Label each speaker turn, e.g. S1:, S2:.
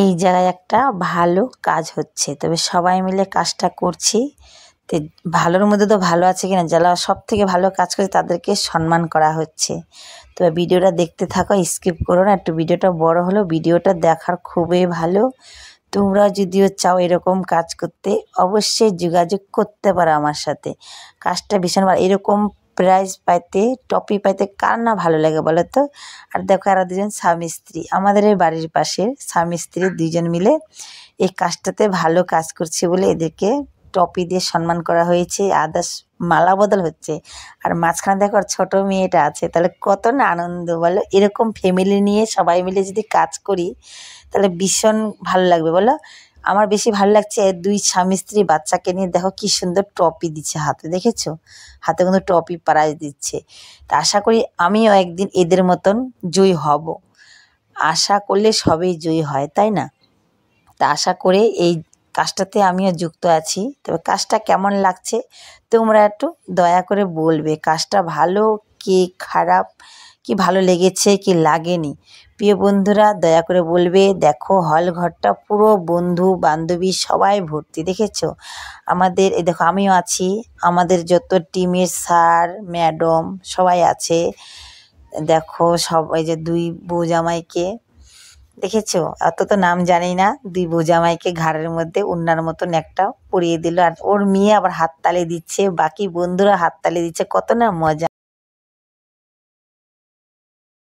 S1: এই জায়গায় একটা ভালো কাজ হচ্ছে, তবে সবাই মিলে কাজটা করছি। তো ভালোর মধ্যে তো ভালো আছে কিনা, যারা সব থেকে ভালো কাজ করছে তাদেরকে সম্মান করা হচ্ছে। তো ভিডিওটা দেখতে থাকো, স্কিপ করো না। একটু ভিডিওটা বড় হলো, ভিডিওটা দেখার খুবই ভালো। তোমরা যদিও চাও এরকম কাজ করতে, অবশ্যই যোগাযোগ করতে পারো আমার সাথে। কাজটা ভীষণ ভালো। এরকম প্রাইজ পাইতে, ট্রফি পাইতে কার না ভালো লাগে বলো তো। আর দেখো এরা দুজন স্বামী স্ত্রী, আমাদের এই বাড়ির পাশে স্বামী স্ত্রী দুজন মিলে এই কাজটাতে ভালো কাজ করছে বলে এদেরকে ট্রফি দিয়ে সম্মান করা হয়েছে। আদার্স মালা বদল হচ্ছে। আর মাঝখানে দেখো আর ছোটো মেয়েটা আছে, তাহলে কত না আনন্দ বলো। এরকম ফ্যামিলি নিয়ে সবাই মিলে যদি কাজ করি তাহলে ভীষণ ভালো লাগবে বলো। আমার বেশি ভালো লাগছে দুই স্বামী স্ত্রী বাচ্চাকে নিয়ে, দেখো কি সুন্দর ট্রফি দিচ্ছে হাতে, দেখেছো? হাতে কিন্তু ট্রফি প্রাইজ দিচ্ছে। তা আশা করি আমিও একদিন এদের মতন জয়ী হব। আশা করলে সবই জয়ী হয়, তাই না? তা আশা করে এই কাজটাতে আমিও যুক্ত আছি। তবে কাজটা কেমন লাগছে তোমরা একটু দয়া করে বলবে। কাজটা ভালো কি খারাপ, কি ভালো লেগেছে কি লাগেনি, প্রিয় বন্ধুরা দয়া করে বলবে। দেখো হল ঘরটা পুরো বন্ধু বান্ধবী সবাই ভর্তি, দেখেছো? আমাদের এই দেখো আমিও আছি, আমাদের যত টিমের স্যার ম্যাডাম সবাই আছে। দেখো সব এই যে দুই বউ জামাইকে দেখেছো, অত তো নাম জানি না। দুই বউ জামাইকে ঘাড়ের মধ্যে উন্নার মতন একটা পরিয়ে দিল, আর ওর মেয়ে আবার হাততালি দিচ্ছে, বাকি বন্ধুরা হাততালি দিচ্ছে, কত না মজা।